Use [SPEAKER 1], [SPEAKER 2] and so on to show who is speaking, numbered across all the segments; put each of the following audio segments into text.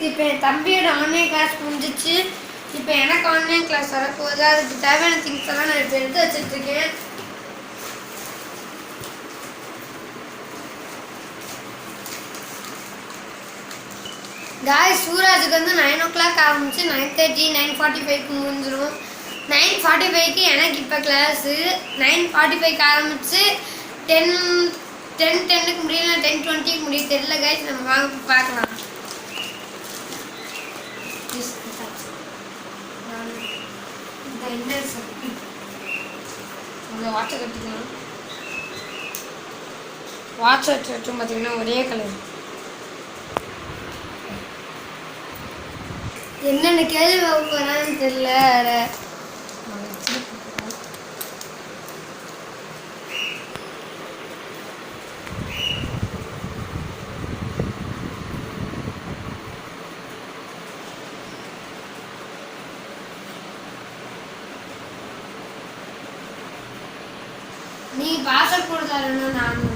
[SPEAKER 1] இப்போ என் தம்பியோட online class முடிஞ்சிச்சு. இப்போ எனக்கு ஆன்லைன் கிளாஸ் வரப்போகுது. அதுக்கு தேவையான திங்ஸ் எல்லாம் நான் இப்போ எடுத்து வச்சுட்ருக்கேன். காய்ஸ், சூராஜுக்கு வந்து 9 o'clock ஆரம்பிச்சு 9:30 9:45 முடிஞ்சிடும். 9:45 எனக்கு இப்போ கிளாஸு. 9:45 ஆரம்பிச்சு 10:10 முடியல, 10:20 முடியும் தெரியல காய்ஸ். நம்ம வாங்க பார்க்கலாம். வாட்சை கட்டிக்கலாம். வாட்ச் வச்சும் பார்த்தீங்கன்னா ஒரே கலர். என்னென்ன கேள்வி போகிறான்னு தெரியல. நீ பாஸ்வேர்ட் கொடுத்தாருன்னா நான்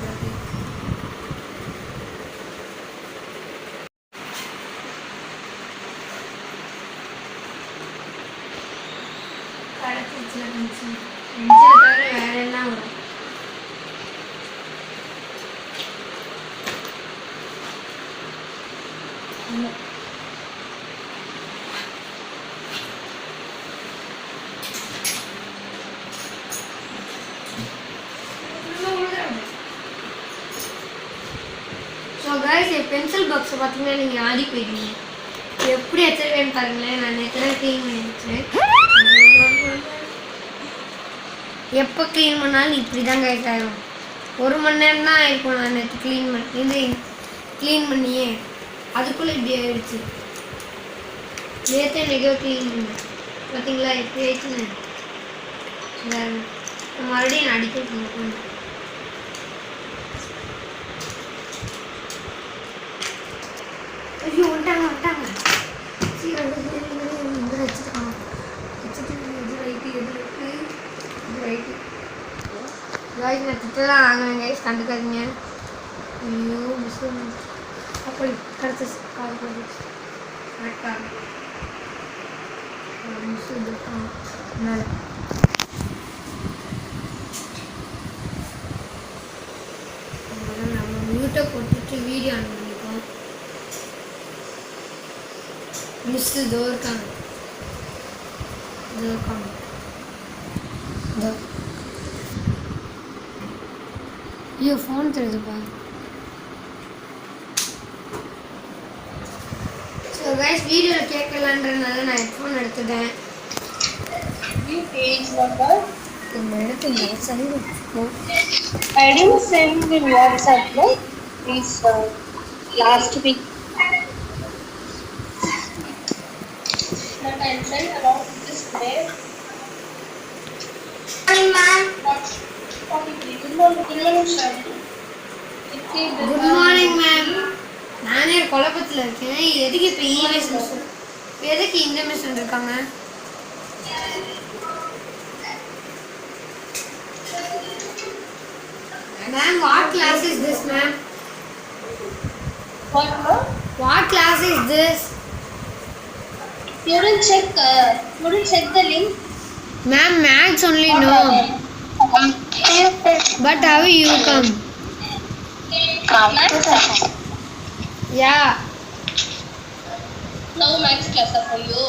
[SPEAKER 1] தவிர வேற எல்லாம் வரும். ஸோ காய்ஸ், என் பென்சில் பாக்ஸை பார்த்தீங்கன்னா நீங்கள் ஆடி போயிட்டீங்க. எப்படி வச்சிருக்கேன்னு பாருங்களேன். நான் நேற்று க்ளீன் பண்ணி வச்சேன். எப்போ க்ளீன் பண்ணாலும் இப்படி தான் கைஸ் ஆகும். 1 மணி நேரம் தான் ஆகிருக்கும். நான் நேற்று க்ளீன் பண்ணியே அதுக்குள்ளே இப்படி ஆகிடுச்சு. நேற்று நெகோ க்ளீன் பண்ணேன். பார்த்தீங்களா எப்படி ஆயிடுச்சுன்னு. மறுபடியும் நான் அடிக்க போகணும். ஐயோ, வந்துட்டாங்க. சீக்கிரம் வச்சுருக்காங்க. காய்ஸ், நான் திட்டலாம் வாங்குவேன் கைஸ், கண்டுக்காதீங்க. ஐயோ மிஸ் அப்படி கிடச்சி கால் பண்ணி கரெக்டாக மிஸ் மேலே நம்ம மியூட்டை போட்டுட்டு வீடியோ ஆன் பண்ணிப்போம். மிஸ் இதோ இருக்காங்க. ஐயோ, ஃபோன் தெரியுதுப்பா. ஸோ கைஸ், வீடியோவில் கேட்கலான்றதுனால நான் ஹெட்ஃபோன் எடுத்துட்டேன்.
[SPEAKER 2] I didn't send in WhatsApp, right? Please, last week. But I sent along this day.
[SPEAKER 1] Good morning ma'am. நானே குழப்பத்தில் இருக்கேன். எதுக்கு இப்போ எதுக்கு இந்த மிஷன் இருக்காங்க? Ma'am, what class is this, ma'am? What class is this?
[SPEAKER 2] You didn't check the link.
[SPEAKER 1] Ma'am, maths only no. But how you come? Yeah.
[SPEAKER 2] No maths class for you.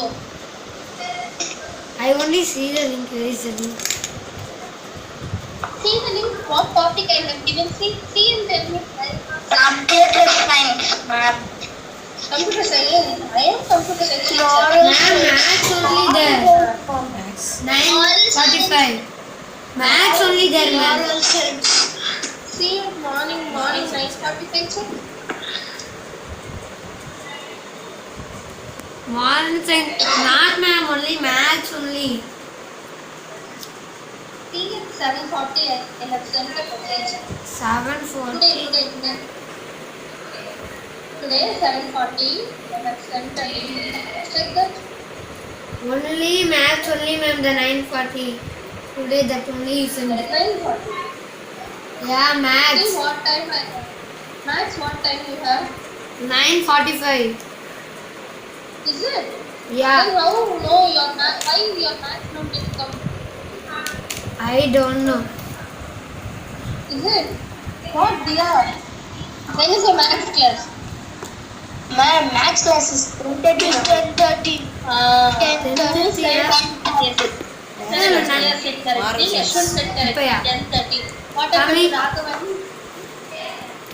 [SPEAKER 1] I only see the link. Where is the link?
[SPEAKER 2] See the link. What topic I have given? See and tell me. Computer science, ma'am. Computer science. I am computer science.
[SPEAKER 1] Ma'am, maths only there. 9:45. Maths only there, ma'am.
[SPEAKER 2] See, morning 9:45.
[SPEAKER 1] Morning science. Not ma'am, only maths only.
[SPEAKER 2] See, at 7:40 I have sent the message.
[SPEAKER 1] 7:40.
[SPEAKER 2] Today 7:40 I have sent a link. Check that.
[SPEAKER 1] Only maths only, ma'am. The 9:40. Today that only you sent.
[SPEAKER 2] 9:40.
[SPEAKER 1] Yeah, maths.
[SPEAKER 2] See what time maths what time you have?
[SPEAKER 1] 9:45.
[SPEAKER 2] Is it?
[SPEAKER 1] Yeah,
[SPEAKER 2] Then how no your math? Why your math no didn't come?
[SPEAKER 1] I don't know.
[SPEAKER 2] Is it? What dear? When is your math class?
[SPEAKER 3] My maths class is 10:30.
[SPEAKER 2] 10:30.
[SPEAKER 1] Yeah.
[SPEAKER 2] Yashwant said correct.
[SPEAKER 1] இப்பயா?
[SPEAKER 2] 10:30. What
[SPEAKER 1] Family.
[SPEAKER 2] happened to Raghavan?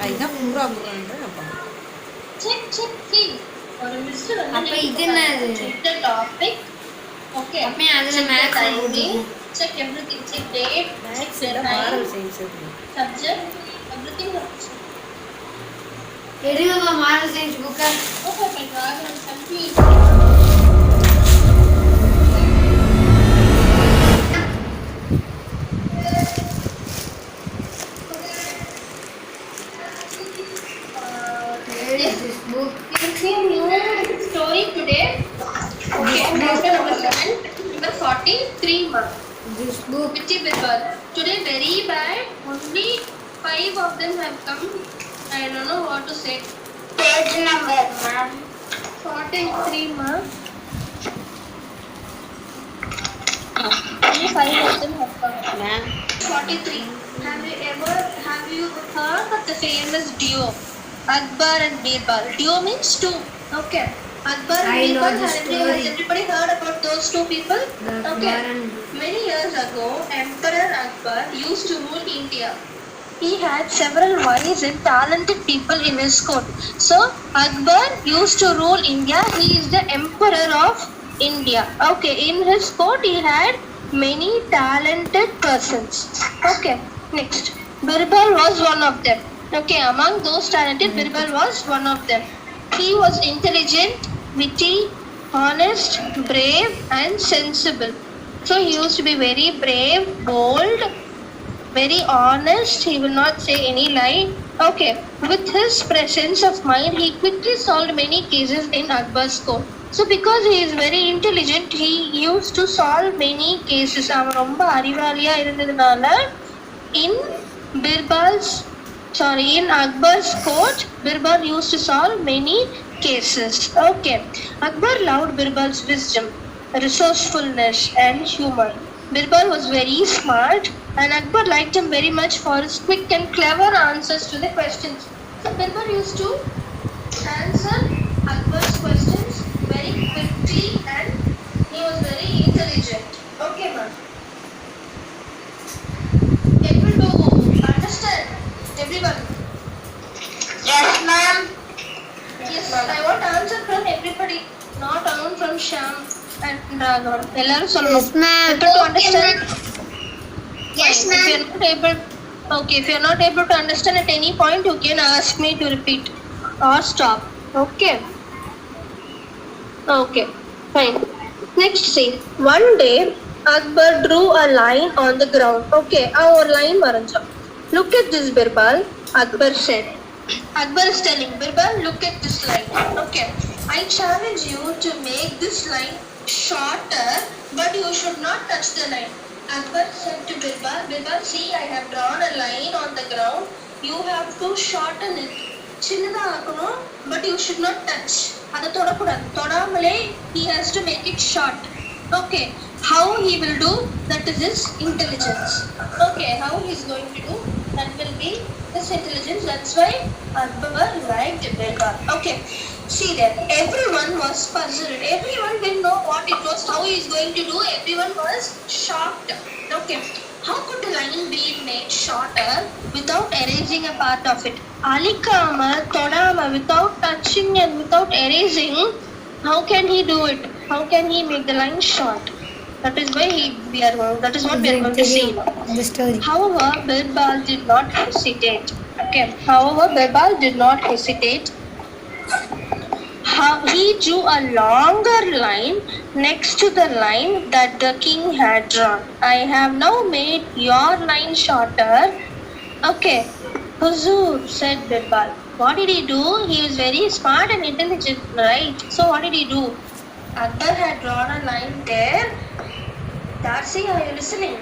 [SPEAKER 4] அதுதான் பூரா பூரான்ற அப்பா
[SPEAKER 2] Check, see. ஒரு miss வந்து
[SPEAKER 1] அப்ப இது என்னது?
[SPEAKER 2] check the topic. Okay.
[SPEAKER 1] அப்ப அதுல
[SPEAKER 2] Check the
[SPEAKER 1] maths
[SPEAKER 2] timing. Check everything. Check date. Check the
[SPEAKER 4] moral
[SPEAKER 2] time.
[SPEAKER 4] Science இருக்கு
[SPEAKER 2] Subject. Everything.
[SPEAKER 1] எடுங்கப்பா மாரல் சயின்ஸ் புக்கை.
[SPEAKER 2] Okay, my Raghavan complete.
[SPEAKER 1] Where is this book?
[SPEAKER 2] You will see a new story today. Okay, chapter number 7, number 43 mark.
[SPEAKER 1] This book.
[SPEAKER 2] Pitti Birbal. Today very bad. Only 5 of them have come. I don't know what to say.
[SPEAKER 3] Page number, ma'am.
[SPEAKER 2] 43 mark. Only 5 of them have come.
[SPEAKER 4] Ma'am
[SPEAKER 2] 43. Have you heard of the famous duo Akbar and Birbal? Duo means two. Okay. Akbar and
[SPEAKER 1] I know
[SPEAKER 2] Birbal.
[SPEAKER 1] the
[SPEAKER 2] Has
[SPEAKER 1] story.
[SPEAKER 2] everybody heard about those two people?
[SPEAKER 1] The
[SPEAKER 2] Okay.
[SPEAKER 1] Akbar and-
[SPEAKER 2] Many years ago, Emperor Akbar used to rule India. He had several wise and talented people in his court. So Akbar used to rule India. He is the emperor of India. Okay. In his court, he had many talented persons. Okay. Next, Birbal was one of them. Okay, among those talented, Birbal was one of them. He was intelligent, witty, honest, brave, and sensible. So he used to be very brave, bold, very honest. He will not say any lie. Okay, with his presence of mind, he quickly solved many cases in Akbar's court. So because he is very intelligent, he used to solve many cases. அவன் ரொம்ப அறிவாளியா இருந்ததுனால in Akbar's court, Birbal used to solve many cases. Okay. Akbar loved Birbal's wisdom, resourcefulness, and humor. Birbal was very smart, and Akbar liked him very much for his quick and clever answers to the questions. So Birbal used to answer Akbar's questions very quickly, and he was very intelligent. Okay, ma'am. Able to understand everyone.
[SPEAKER 3] Yes, ma'am.
[SPEAKER 2] Yes, I want answer from everybody, not only from Sham and Raghavan. எல்லாரும் சொல்லணும்.
[SPEAKER 1] Yes, ma'am.
[SPEAKER 2] Able to understand?
[SPEAKER 3] Yes,
[SPEAKER 2] If
[SPEAKER 3] ma'am.
[SPEAKER 2] you're not able, okay, if you're not able to understand at any point, you can ask me to repeat or stop. Okay. Okay, fine. Next scene. One day, Akbar drew a line on the ground. Okay, our line varanjam. Look at this, Birbal. Akbar said. Akbar is telling Birbal, look at this line. Okay, I challenge you to make this line shorter, but you should not touch the line. Akbar said to Birbal, Birbal, see, I have drawn a line on the ground. You have to shorten it. சின்னதா ஆக்கணும், but you should not touch. அதை தொடக்கூடாது. தொடாமலே he has to make it short. Okay, how he will do, that is his intelligence. Okay, how he is going to do, that will be his intelligence. That's why Akbar liked Birbal. Okay, see there, everyone was puzzled. Everyone didn't know what it was, how he is going to do. Everyone was shocked. Okay, how could the line be made shorter without erasing a part of it? Alikama, todama, without touching and without erasing, how can he do it? How can he make the line short? That is why that is what we are going to see.
[SPEAKER 1] The story.
[SPEAKER 2] However, Birbal did not hesitate. Okay. However, Birbal did not hesitate. He drew a longer line next to the line that the king had drawn. I have now made your line shorter. Okay. Huzur, said Birbal. What did he do? He was very smart and intelligent, right? So what did he do? Akbar had drawn a line there. Darcy, are you listening?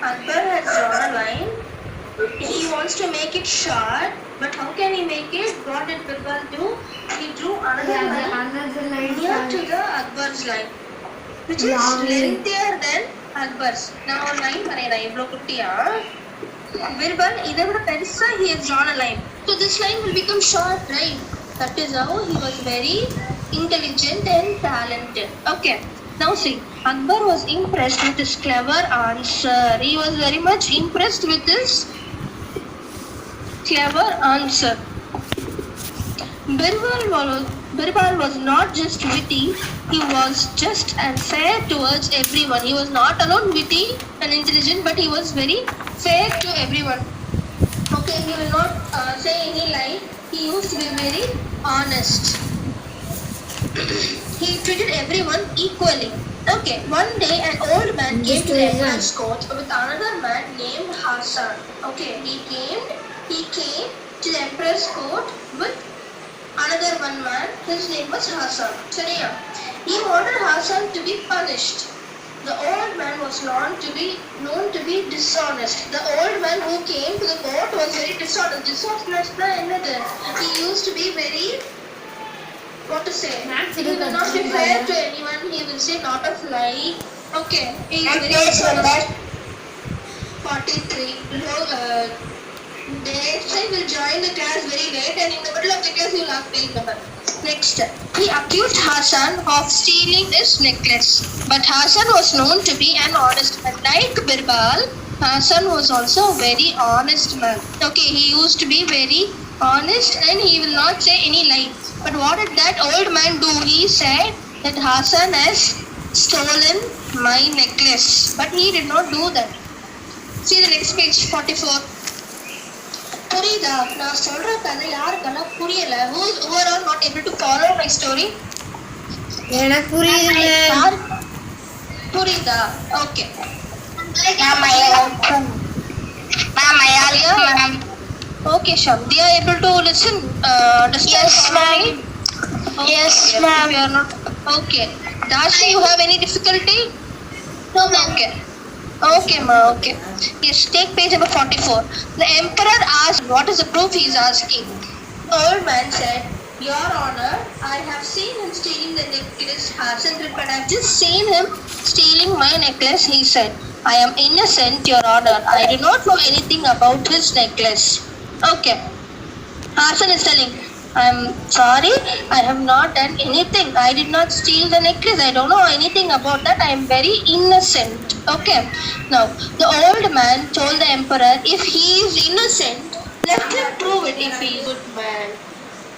[SPEAKER 2] Akbar has drawn a line. He wants to make it short, but how can he make it? What did Birbal do? He drew another line
[SPEAKER 1] another line
[SPEAKER 2] near to the Akbar's line, which is
[SPEAKER 1] Long.
[SPEAKER 2] lengthier than Akbar's. Now ஒரு line வரையறேன் இவ்வளவு குட்டியா. Birbal இதை விட பெருசா he has drawn a line. So this line will become short, right? That is how he was very intelligent and talented. Okay. Now see, Akbar was impressed with his clever answer. He was very much impressed with his clever answer. Birbal was not just witty, he was just and fair towards everyone. He was not alone witty and intelligent, but he was very fair to everyone. Okay, he will not say any lie. He used to be very honest. He treated everyone equally. Okay, one day an old man came to the emperor's court with another man named Hassan. Okay, he came to the emperor's court with another one man. His name was Hassan. Sariya. He ordered Hassan to be punished. The old man was known to be dishonest. The old man who came to the court was very dishonest. Dishonest na enadhu? He used to be very, what to say? He will not be fair to anyone. He will say lot of lie. Okay. He is very dishonest. 43. Next time will join the class very late and in the middle of the class he will ask page number. Next, he accused Hassan of stealing his necklace. But Hassan was known to be an honest man. Like Birbal, Hassan was also a very honest man. Okay, he used to be very honest and he will not say any lie. But what did that old man do? He said that Hassan has stolen my necklace. But he did not do that. See the next page, 44. புரியுதா? நான் சொல்ற கதை யாருக்கெல்லாம் புரியல, who are all not able to follow my story?
[SPEAKER 1] எனக்கு புரியுது.
[SPEAKER 2] புரியுதா? Okay. Okay, Sham. They are able to listen. Understand?
[SPEAKER 3] Yes, ma'am.
[SPEAKER 2] Okay.
[SPEAKER 3] Yes, ma'am.
[SPEAKER 2] You are not. Okay. Dashi, you have any difficulty?
[SPEAKER 3] No, ma'am.
[SPEAKER 2] Okay. Okay, ma. Okay. Yes, take page number 44. The emperor asked, what is the proof he is asking? The old man said, Your Honor, I have seen him stealing the necklace. Hassan said, but I have just seen him stealing my necklace. He said, I am innocent, Your Honor. I do not know anything about his necklace. Okay. Hassan is telling, I am sorry, I have not done anything. I did not steal the necklace. I don't know anything about that. I am very innocent. Okay. Now, the old man told the emperor, if he is innocent, let him prove it if he is a good man.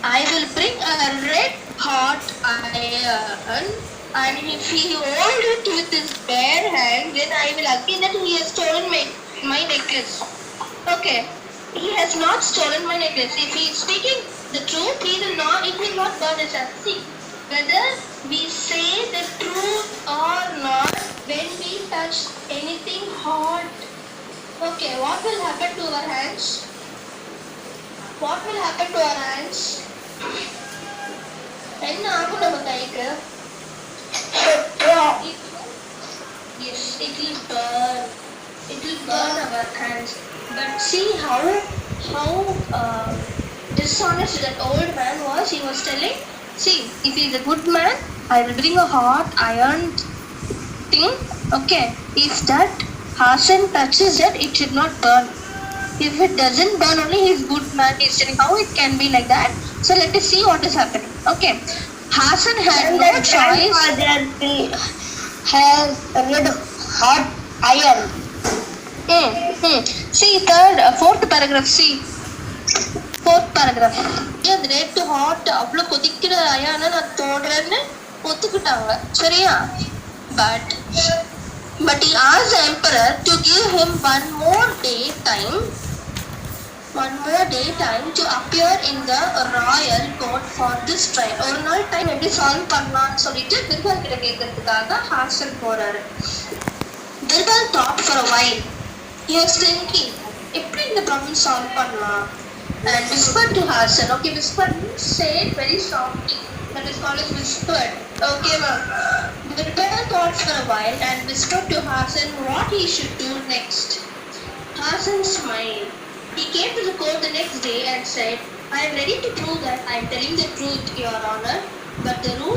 [SPEAKER 2] I will bring a red hot iron and if he hold it with his bare hand, then I will agree that he has stolen my necklace. Okay. He has not stolen my necklace. If he is speaking the truth, it will not burn his hands. See, whether we say the truth or not, when we touch anything hot, okay, what will happen to our hands? What will happen to our hands? என்ன ஆகும் நம்ம கைக்கு? Yes, it will burn. It will burn our hands. But see how dishonest that old man was. He was telling, see, if he is a good man, I will bring a hot iron thing. Okay, if that Hassan touches it, it should not burn. If it doesn't burn, only he is good man. He is telling how it can be like that. So let us see what is happening. Okay, Hassan had no choice.
[SPEAKER 3] Has red hot iron.
[SPEAKER 2] See fourth paragraph. See fourth paragraph. அது red hot அவ்வளோ கொதிக்கிற அயானை நான் தோடுறேன்னு ஒத்துக்கிட்டாங்க, சரியா? But he asked the emperor to give him one more day time to appear in the royal court for this trial. ஒரு நாள் time எப்படி solve பண்ணலாம்னு சொல்லிட்டு பிர்பால் கிட்ட கேட்கறதுக்காக ஹாசன் போறாரு. Birbal thought for a while. He was thinking, எப்படி இந்த ப்ராப்ளம் சால்வ் பண்ணலாம்? And whispered to Hassan. Okay, whispered means say it very softly. That is called as whispered. Okay, ma'am. Birbal thought for a while and whispered to Hassan what he should do next. Hassan smiled. He came to the court the next day and said, I am ready to prove that I am telling the truth, Your Honor.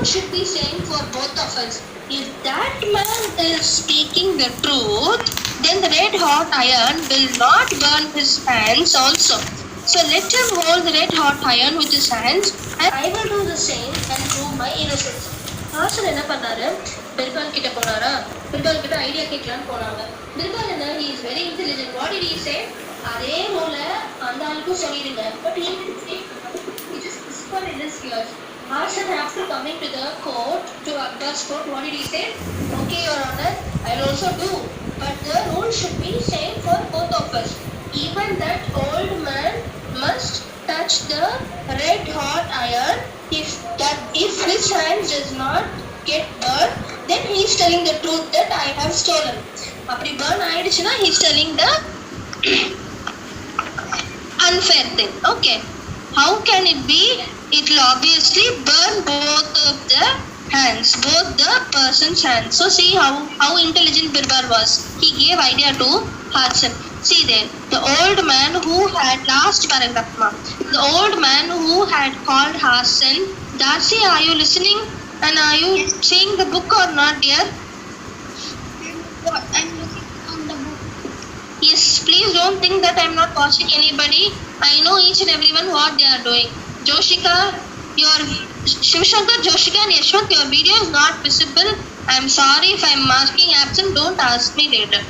[SPEAKER 2] rule should be same for both of us. If that man is speaking the truth, then the red hot iron will not burn his hands also. So let him hold the red hot iron with his hands, and I will do the same and prove my innocence. Haasan என்ன பண்ணாரு, பிர்பால் கிட்ட போனாரா, பிர்பால் கிட்ட idea கேட்கலான்னு போனாங்க. பிர்பால் என்ன, he is very intelligent. What did he say? அதே போல அந்த ஆளுக்கும் சொல்லிடுங்க. But he didn't say. He just whispered in his ears. Hasan, after coming to the court, to Akbar's court, what did he say? Okay, Your Honor, I will also do. But the rule should be same for both of us. Even that old man must touch the red hot iron. If his hands does not get burned, then he is telling the truth that I have stolen. அப்படி burn ஆயிடுச்சுன்னா he is telling the unfair thing. Okay. How can it be? It will obviously burn both of the hands, both the person's hands. So see how intelligent Birbal was. He gave idea to Hasan. See there, the old man who had last paragraph ma. The old man who had called Hasan. Darcy, are you listening? And are you seeing the book or not, dear?
[SPEAKER 3] I'm looking on the book.
[SPEAKER 2] Yes, please don't think that I'm not watching anybody. I know each and everyone what they are doing. Joshika, Shivshankar, Joshika and Yashwant, your video is not visible. I'm sorry if I'm marking absent. Don't ask me later.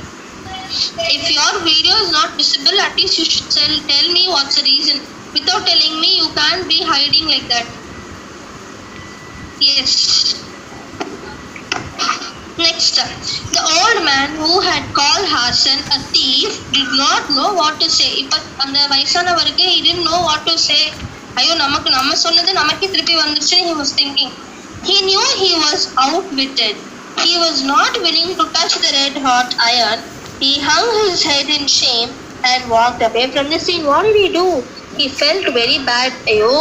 [SPEAKER 2] If your video is not visible, at least you should tell me what's the reason. Without telling me, you can't be hiding like that. Yes. Next, the old man who had called Hasan a thief did not know what to say. இப்ப அந்த வயசானவருக்கு he didn't know what to say. ஐயோ நம்ம சொன்னது நமக்கே திருப்பி வந்துருச்சு. He was thinking. He knew he was outwitted. He was not willing to touch the red hot iron. He hung his head in shame and walked away from the scene. What did he do? He felt very bad. Ayyo,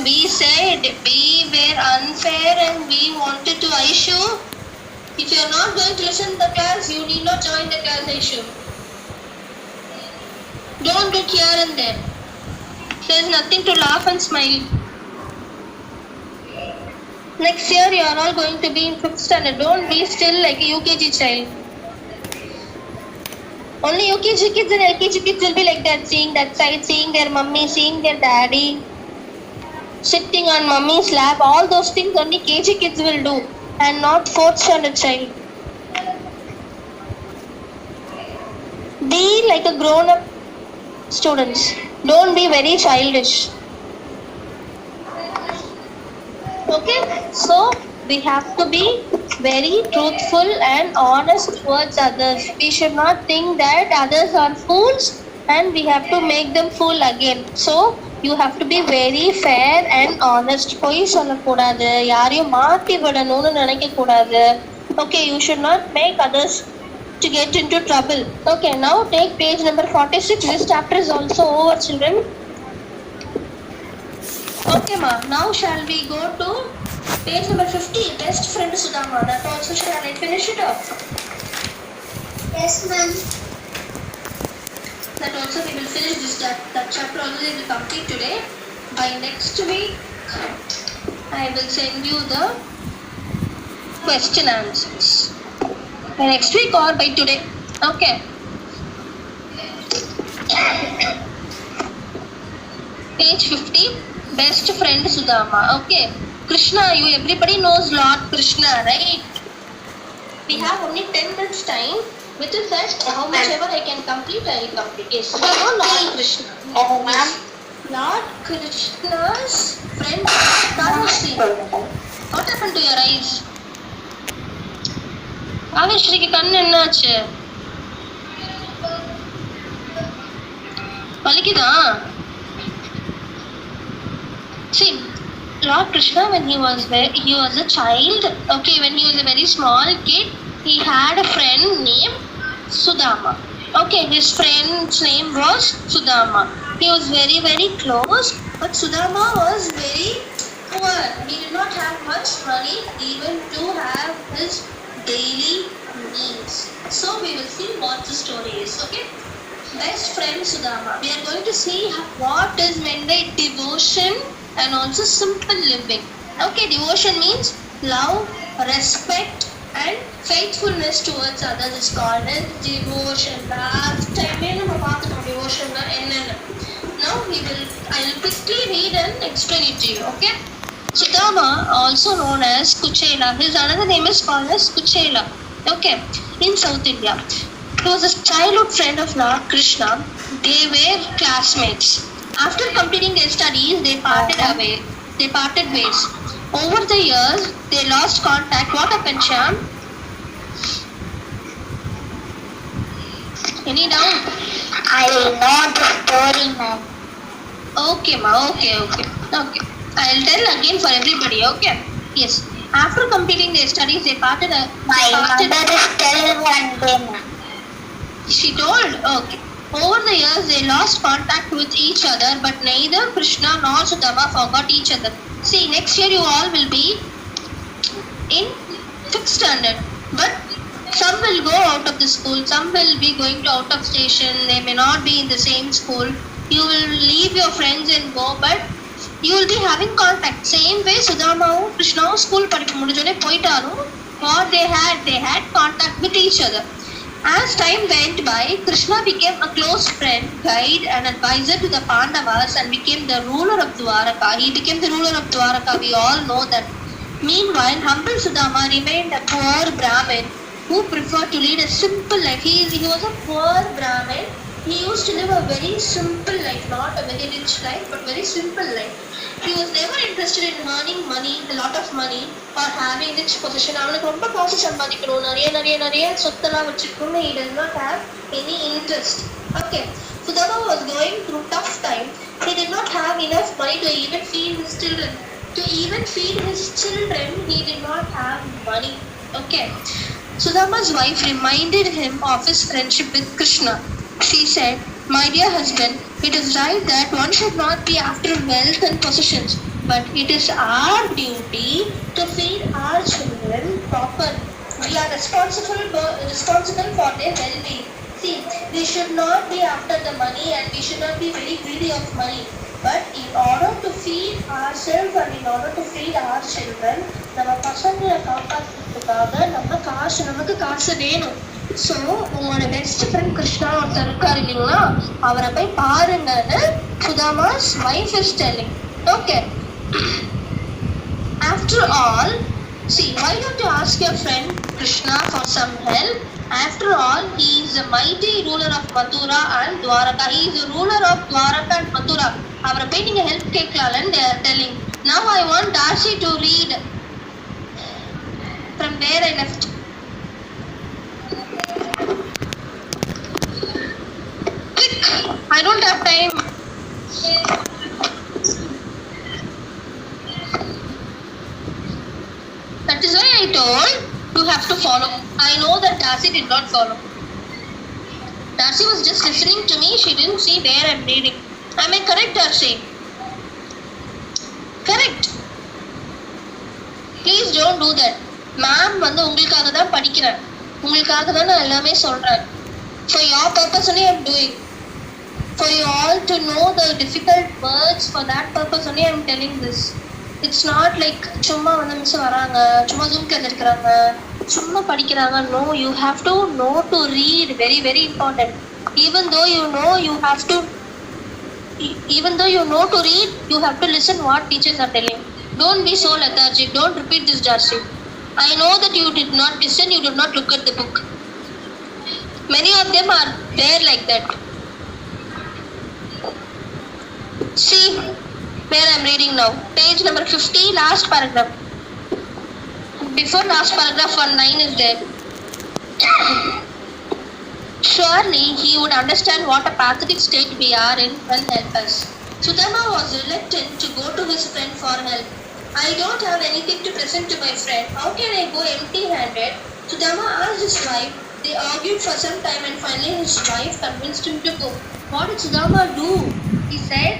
[SPEAKER 2] we said we were unfair and we wanted to issue. If you are not going to listen to the class, you need not join the class issue. Don't look here and there. There is nothing to laugh and smile. Next year you are all going to be in 5th standard. Don't be still like a UKG child. Only UKG kids and LKG kids will be like that, seeing that side, seeing their mummy, seeing their daddy, sitting on mummy's lap. All those things only KG kids will do, and not 4th standard child. Be like a grown-up students. Don't be very childish. Okay, so we have to be very truthful and honest towards others. We should not think that others are fools and we have to make them fool again. So you have to be very fair and honest. பொய் சொல்லக்கூடாது, யாரையும் மாட்டி விடணும்னு நினைக்க கூடாது. Okay, you should not make others to get into trouble. Okay, now take page number 46. This chapter is also over, children. Okay, ma. Now shall we go to page number 50, best friend Sudama. That also shall I finish it up?
[SPEAKER 3] Yes, ma'am.
[SPEAKER 2] That also we will finish this that chapter also we will complete today. By next week, I will send you the question answers. By next week or by today. Okay. Page 50, best friend Sudama. Okay. Krishna, everybody knows Lord Krishna, right? We have only 10 minutes time. Within that, how much ever I can complete, I will complete. Yes, we know Lord Krishna.
[SPEAKER 3] Oh, ma'am.
[SPEAKER 2] Lord Krishna's friend Tanushree. What happened to your eyes? Tanushree கண்ணு என்னாச்சு? வலிக்குதா? See, Lord Krishna, when he was a child, okay, when he was a very small kid, he had a friend named Sudama. Okay, his friend's name was Sudama. He was very, very close, but Sudama was very poor. He did not have much money even to have his daily needs. So we will see what the story is, okay? Best friend Sudama. We are going to see what is meant by devotion and also simple living. Okay, devotion means love, respect, and faithfulness towards others is called as devotion. Last time we பார்த்துட்டோம் devotion என்னன்னு. Now I will quickly read and explain it to you. Okay. Sudama, also known as Kuchela, his another name is called as Kuchela. Okay, in South India. He was a childhood friend of Lord Krishna. They were classmates. After completing their studies, they parted away. They parted ways. Over the years, they lost contact. What happened, Shyam? Any doubt?
[SPEAKER 3] I know the story, ma'am.
[SPEAKER 2] Okay, ma. Okay. I'll tell again for everybody. Okay. Yes. After completing their studies, they parted.
[SPEAKER 3] My mother is telling one day, ma'am.
[SPEAKER 2] She told. Okay. Over the years, they lost contact with each other, but neither Krishna nor Sudama forgot each other. See, next year you all will be in 5th standard, but some will go out of the school, some will be going to out of station, they may not be in the same school. You will leave your friends and go, but you will be having contact. Same way Sudamaவும் Krishnaவும் school படிப்பு முடிஞ்சோடனே போயிட்டாலும் what they had contact with each other. As time went by, Krishna became a close friend, guide and advisor to the Pandavas and became the ruler of Dwaraka. He became the ruler of Dwaraka, we all know that. Meanwhile, humble Sudama remained a poor Brahmin who preferred to lead a simple life. He was a poor Brahmin. He used to live a very simple life, not a very rich life, but very simple life. He was never interested in earning money, a lot of money, or having rich position. அவனுக்கு ரொம்ப காசு சம்பாதிக்கணும், நிறைய சொத்தெல்லாம் வச்சுக்கணும்னு he does not have any interest. Okay, Sudama was going through tough time. He did not have enough money to even feed his children. He did not have money. Okay. Sudama's wife reminded him of his friendship with Krishna. She said, "My dear husband, it is right that one should not be after wealth and possessions, but it is our duty to feed our children properly. We are responsible for their well-being. See, we should not be after the money and we should not be very greedy of money. But in order to feed ourselves and in order to feed our children, நம்ம பசங்களை காப்பாற்றுறதுக்காக நமக்கு காசு வேணும். So உங்களோட best friend Krishna ஒருத்தர் இருக்காரு இல்லைங்களா, அவரை போய் பாருங்கன்னு Sudama's wife is telling. Okay. After all, see, why don't you ask your friend Krishna for some help? After all, he is the mighty ruler of Mathura and Dwaraka. He is the ruler of Dwaraka and Mathura. அவரை போய் நீங்க help கேட்கலாம்னு they are telling. Now I want Darcy to read from where I left. Quick, I don't have time. That is why I told you have to follow. I know that Darcy did not follow. Darcy was just listening to me. She didn't see where I'm reading. Am I correct, Darcy? Correct. Please don't do that. Ma'am வந்து உங்களுக்காக தான் படிக்கிறேன், உங்களுக்காக தான் நான் எல்லாமே சொல்றேன். For your purpose only I'm doing. For you all to know the difficult words, for that purpose only I'm telling this. It's not like சும்மா வந்து மிஸ் வராங்க, சும்மா ஜூம் கிளாஸ் எடுக்கிறாங்க, சும்மா படிக்கிறாங்க. No, you have to know to read. Very, very important. Even though you know to read, you have to listen what teachers are telling. Don't be so lethargic. Don't repeat this, Darcy. I know that you did not listen, you did not look at the book. Many of them are there like that. See where I'm reading now. Page number 50, last paragraph. Before last paragraph, 1 is there. Surely he would understand what a pathetic state we are in and help us. Sudama was reluctant to go to his friend for help. I don't have anything to present to my friend. How can I go empty-handed? Sudama asked his wife. They argued for some time and finally his wife convinced him to go. What did Sudama do? He said,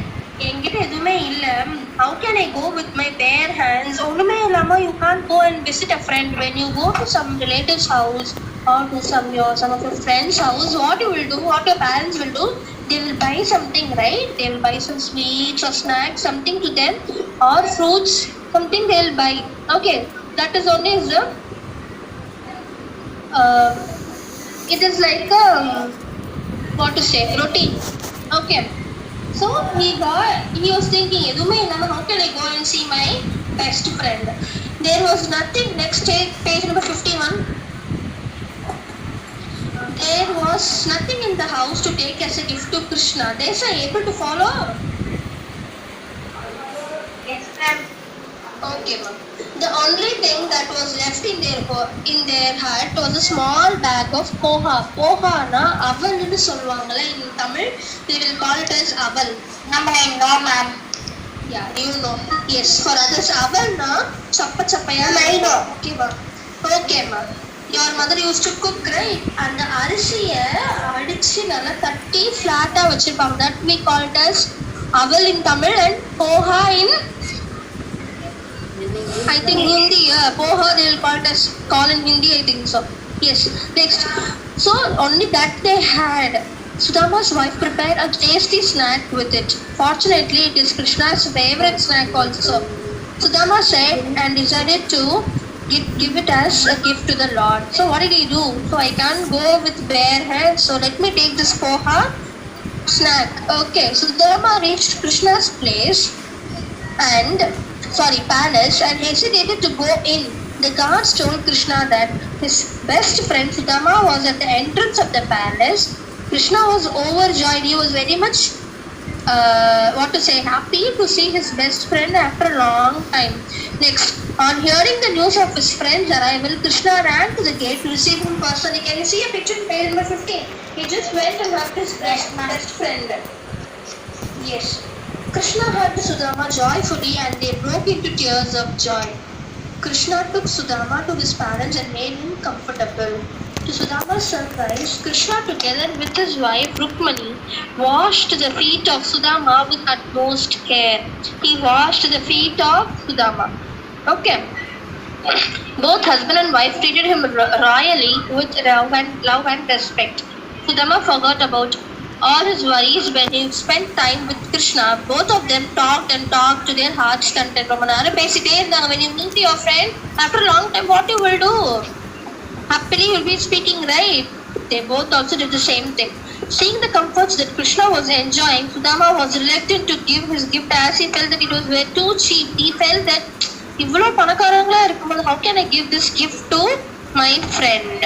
[SPEAKER 2] என்கிட்ட எதுவுமே இல்லை. How can I go with my bare hands? ஒண்ணுமே இல்லாம you can't go and visit a friend. When you go to some relative's house or to some of your friend's house, what you will do, what your parents will do, they will buy something, right? They will buy some sweets or snacks, something to them, or fruits something they'll buy. Okay, that is only is the it is like a what to say routine. Okay, so he was thinking, how can I go and see my best friend? There was nothing. Next page number 51. There was nothing in the house to take as a gift to Krishna. They are able to follow.
[SPEAKER 3] Yes, ma'am.
[SPEAKER 2] Okay, ma'am. The only thing that was left in their hut was a small bag of poha. Poha na aval nu solvangala in Tamil. They will call it as aval.
[SPEAKER 3] Ma'am, I know, ma'am.
[SPEAKER 2] Yeah, you know. Yes, for others aval na chappaya.
[SPEAKER 3] I know.
[SPEAKER 2] Okay, ma'am. Okay, ma'am. Your mother used to cook, right? And the அரிசியை அடிச்சு நல்லா தட்டி flat-ஆ வச்சிருப்பாங்க. That we call it as aval in Tamil and poha in I think Hindi. Poha they will call in Hindi, I think so. Yes. Next. So only that they had. Sudama's wife prepared a tasty snack with it. Fortunately, it is Krishna's favorite snack also. Sudama said and decided to give it as a gift to the Lord. So what did he do? So I can't go with bare hands. So let me take this poha snack. Okay. Sudama reached Krishna's palace and hesitated to go in. The guards told Krishna that his best friend Sudama was at the entrance of the palace. Krishna was overjoyed. He was very much happy to see his best friend after a long time. Next, on hearing the news of his friend's arrival, Krishna ran to the gate to receive him personally. Can you see a picture in page number 15? He just went and hugged his best friend. Yes. Krishna hugged Sudama joyfully and they broke into tears of joy. Krishna took Sudama to his parents and made him comfortable. To Sudama's surprise, Krishna together with his wife Rukmani washed the feet of Sudama with utmost care. He washed the feet of Sudama. Okay. Both husband and wife treated him royally with love and respect. Sudama forgot about all his worries when he spent time with Krishna. Both of them talked to their heart's content. When you meet your friend after a long time, what you will do? Happily you will be speaking, right? They both also did the same thing. Seeing the comforts that Krishna was enjoying, Sudama was reluctant to give his gift as he felt that it was way too cheap. He felt that how can I give this gift to my friend?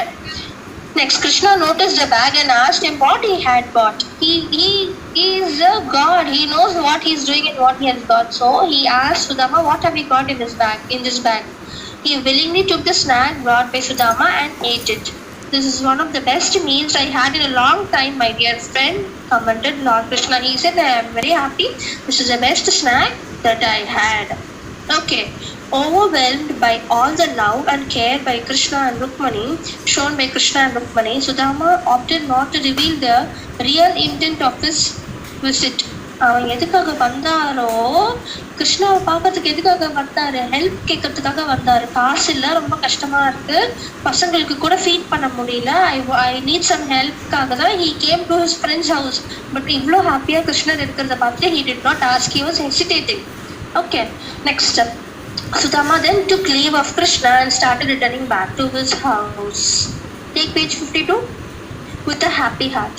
[SPEAKER 2] Next, Krishna noticed the bag and asked him what he had bought. He is a god. He knows what he is doing and what he has got. So he asked Sudama, what have you got in this bag? He willingly took the snack brought by Sudama and ate it. This is one of the best meals I had in a long time, my dear friend, commented Lord Krishna. He said, I am very happy. This is the best snack that I had. Okay. Overwhelmed by all the love and care by Krishna and Rukmani, shown by Krishna and Rukmani, Sudama opted not to reveal the real intent of his visit. அவன் எதுக்காக வந்தாரோ, கிருஷ்ணாவை பார்க்கறதுக்கு எதுக்காக வந்தாரு? Help கேட்கறதுக்காக வந்தாரு. காசு இல்லை, ரொம்ப கஷ்டமா இருக்கு, பசங்களுக்கு கூட ஃபீட் பண்ண முடியல, ஐ நீட் சம் ஹெல்ப்காக தான் he came to his friend's house. But இவ்வளோ ஹாப்பியா கிருஷ்ணர் இருக்கிறத பார்த்து he did not ask, he was hesitating. Okay, next step. Sudama then took leave of Krishna and started returning back to his house. Take page 52. With a happy heart.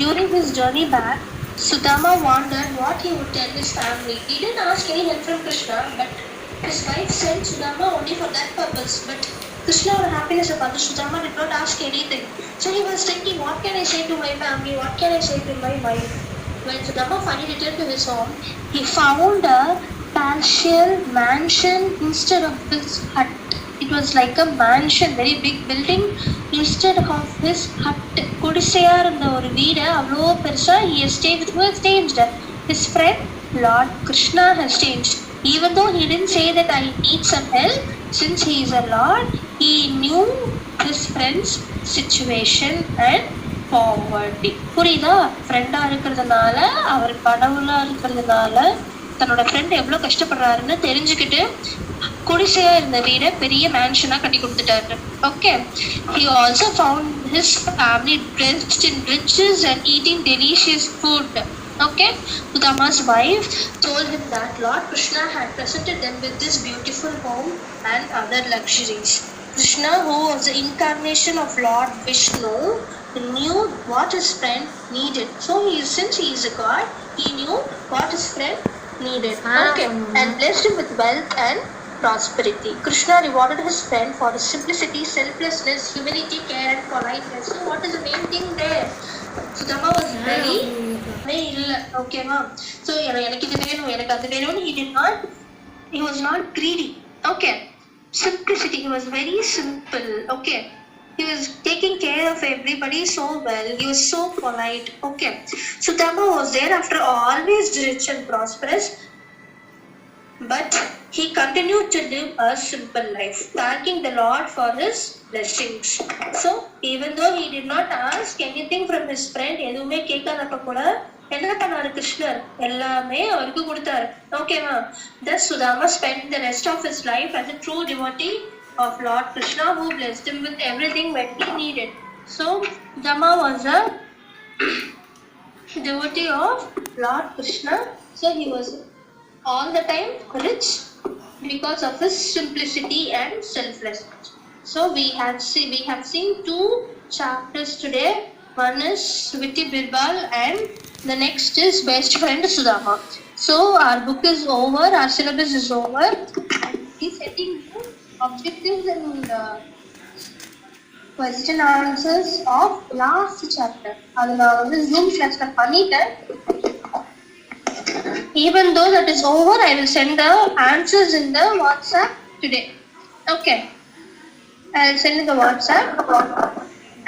[SPEAKER 2] During his journey back, Sudama wondered what he would tell his family. He didn't ask any help from Krishna, but his wife sent Sudama only for that purpose. But Krishna or happiness about Sudama did not ask anything. So he was thinking, what can I say to my family? What can I say to my wife? When Sudama finally returned to his home, he found a palatial mansion instead of his hut. It was like a mansion, very big building instead of his hut. குடிசையா இருந்த ஒரு வீடு அவ்வளோ பெருசா he has changed. His friend Lord Krishna has changed. Even though he didn't say that I need some help, since he is a Lord, he knew his friend's situation and poverty. புரியுதா? ஃப்ரெண்டா இருக்கிறதுனால, அவர் கடவுளா இருக்கிறதுனால, தன்னோட friend எவ்வளோ கஷ்டப்படுறாருன்னு தெரிஞ்சுக்கிட்டு குடிசையா இருந்த வீடை பெரிய மேன்ஷனா கட்டி கொடுத்துட்டாரு. Okay. He also found his family dressed in riches and eating delicious food. Okay, Sudama's wife told him that Lord Krishna had presented them with this beautiful home and other luxuries. Krishna, who was the incarnation of Lord Vishnu, knew what his friend needed. So since he is a god, he knew what his friend needed. Okay, and blessed him with wealth and prosperity. Krishna rewarded his friend for his simplicity, selflessness, humility, care, and politeness. So, what is the main thing there? Sudama was very இல்லை ஓகேவா so எனக்கு இது வேணும் எனக்கு அது வேணும்னு he was not greedy. Okay, simplicity, he was very simple. Okay, he was taking care of everybody so well, he was so polite. Okay, Sudama was thereafter always rich and prosperous, but he continued to live a simple life, thanking the Lord for his blessings. So even though he did not ask anything from his friend, எதுவுமே கேட்காதப்ப கூட என்ன பண்ணாரு கிருஷ்ணர் எல்லாமே அவருக்கு கொடுத்தாரு. ஓகேவா? Thus Sudama spent the rest of his life as a true devotee of Lord Krishna, who blessed him with everything that he needed. So Sudama was a devotee of Lord Krishna. So he was all the time rich because of his simplicity and selflessness. So we have seen two chapters today. One is Viti Birbal and the next is Best Friend Sudama. So our book is over, our syllabus is over, and he's setting the objectives and question answers of last chapter. அது நான் வந்து Zoom classல பண்ணிட்டேன். Even though that is over, I will send the answers in the WhatsApp today. Okay, I will send in the WhatsApp.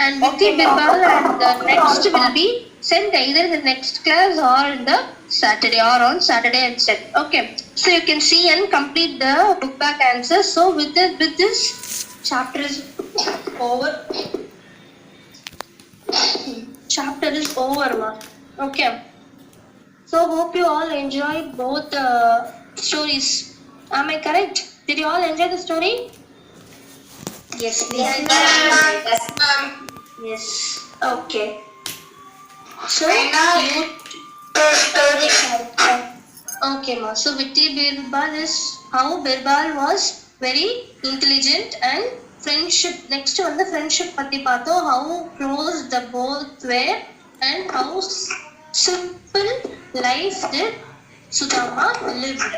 [SPEAKER 2] And Viti Birbal and the next will be sent either in the next class or in the Saturday or on Saturday and set. Okay, so you can see and complete the book back answers. So with this chapter is over. Chapter is over, ma. Okay. So hope you all enjoyed both stories. Am I correct? Did you all enjoy the story? Yes, please.
[SPEAKER 3] Yes, ma'am.
[SPEAKER 2] Yes. Okay. So you
[SPEAKER 3] Story.
[SPEAKER 2] okay, ma. So Viti Birbal is how Birbal was very intelligent and friendship. Next one the friendship பத்தி பார்த்தோம். How close the both were and how simple life did Sudama lived.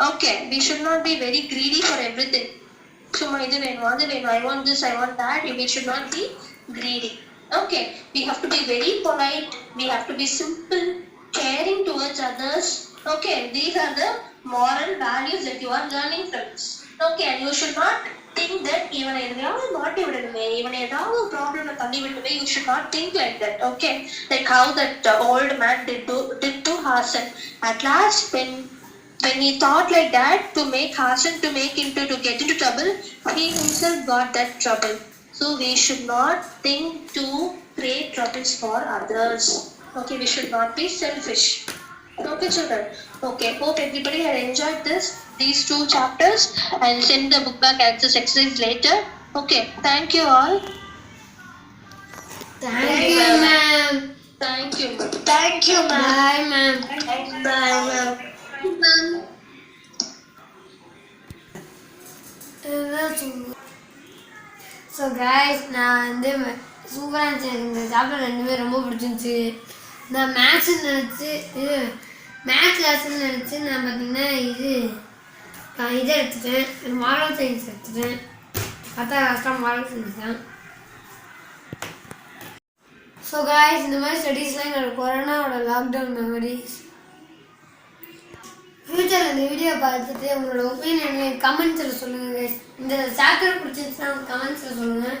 [SPEAKER 2] Okay, we should not be very greedy for everything. Suma idu venum adu venum, I want this, I want that. We should not be greedy. Okay, we have to be very polite, we have to be simple, caring towards others. Okay, these are the moral values that you are learning from this. Okay, and you should not think that இவனை எதையாவது மாட்டி விடணுமே, இவனை ஏதாவது ப்ராப்ளம்ல தள்ளி விடணுமே, you should not think like that. Okay, like how that old man did to Hasan. At last when he thought like that to make Hasan to get into trouble, he himself got that trouble. So we should not think to create troubles for others. Okay, we should not be selfish. Okay, children. Okay, hope everybody had enjoyed these two chapters. I'll send the book back answers exercise later. Okay, thank you all.
[SPEAKER 1] Thank you, ma'am.
[SPEAKER 2] Thank you.
[SPEAKER 3] Thank you, ma'am.
[SPEAKER 1] Bye, ma'am.
[SPEAKER 3] Bye, ma'am.
[SPEAKER 1] So guys நான் வந்து சூப்பராக இருந்துச்சு, எனக்கு இந்த chapter ரெண்டுமே ரொம்ப பிடிச்சிருந்துச்சு. நான் மேக்ஸ் நினச்சி இது மேக்ஸ் கிளாஸ்ன்னு நினச்சி நான் பார்த்தீங்கன்னா இதை எடுத்துட்டேன், மாடல் சயின்ஸ் எடுத்துட்டேன். பார்த்தா கஷ்டம் மாடல் சயின்ஸ் தான். ஸோ கைஸ் இந்த மாதிரி ஸ்டடீஸ்லாம் என்னோட கொரோனாவோட லாக்டவுன் மெமரிஸ். ஃப்யூச்சரில் இந்த வீடியோ பார்த்துட்டு உங்களோட ஒப்பீனியன் கமெண்ட்ஸில் சொல்லுங்கள் கைஸ். இந்த சாப்டர் பிடிச்சிருந்துச்சுன்னா கமெண்ட்ஸில் சொல்லுங்கள்.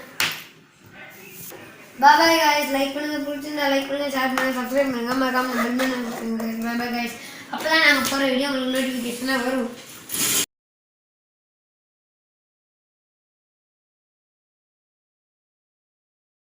[SPEAKER 1] Bye guys. லைக் பண்ணுங்கள், பிடிச்சிருந்தா லைக் பண்ணுங்கள், ஷேர் பண்ணுங்கள், சப்ஸ்கிரைப் பண்ணுங்கள், மறக்காமல் பெல் பண்ண பாய் கைஸ். அப்போ தான் நாங்கள் போகிற வீடியோ உங்களுக்கு நோட்டிஃபிகேஷனாக வரும்.